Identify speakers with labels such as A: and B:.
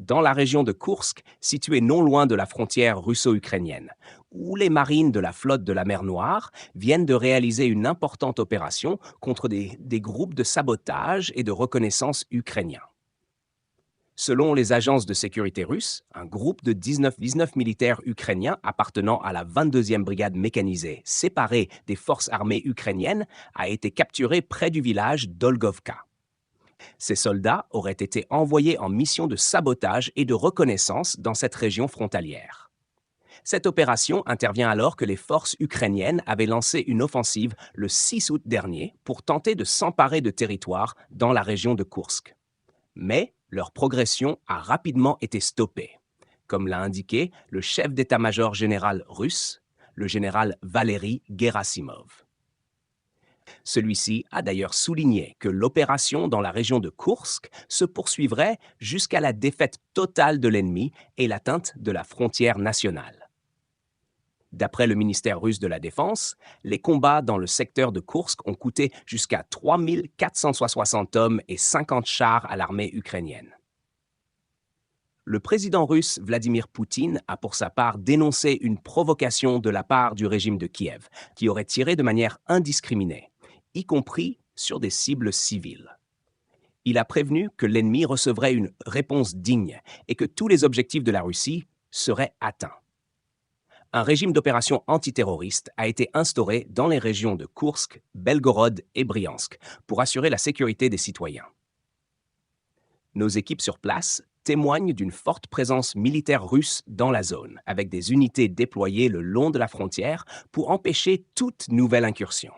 A: dans la région de Koursk, située non loin de la frontière russo-ukrainienne, où les marines de la flotte de la mer Noire viennent de réaliser une importante opération contre des groupes de sabotage et de reconnaissance ukrainiens. Selon les agences de sécurité russes, un groupe de 19 militaires ukrainiens appartenant à la 22e brigade mécanisée, séparée des forces armées ukrainiennes, a été capturé près du village d'Olgovka. Ces soldats auraient été envoyés en mission de sabotage et de reconnaissance dans cette région frontalière. Cette opération intervient alors que les forces ukrainiennes avaient lancé une offensive le 6 août dernier pour tenter de s'emparer de territoires dans la région de Koursk. Mais leur progression a rapidement été stoppée, comme l'a indiqué le chef d'état-major général russe, le général Valery Gerasimov. Celui-ci a d'ailleurs souligné que l'opération dans la région de Koursk se poursuivrait jusqu'à la défaite totale de l'ennemi et l'atteinte de la frontière nationale. D'après le ministère russe de la Défense, les combats dans le secteur de Koursk ont coûté jusqu'à 3 460 hommes et 50 chars à l'armée ukrainienne. Le président russe Vladimir Poutine a pour sa part dénoncé une provocation de la part du régime de Kiev, qui aurait tiré de manière indiscriminée, y compris sur des cibles civiles. Il a prévenu que l'ennemi recevrait une réponse digne et que tous les objectifs de la Russie seraient atteints. Un régime d'opération antiterroriste a été instauré dans les régions de Koursk, Belgorod et Briansk pour assurer la sécurité des citoyens. Nos équipes sur place témoignent d'une forte présence militaire russe dans la zone, avec des unités déployées le long de la frontière pour empêcher toute nouvelle incursion.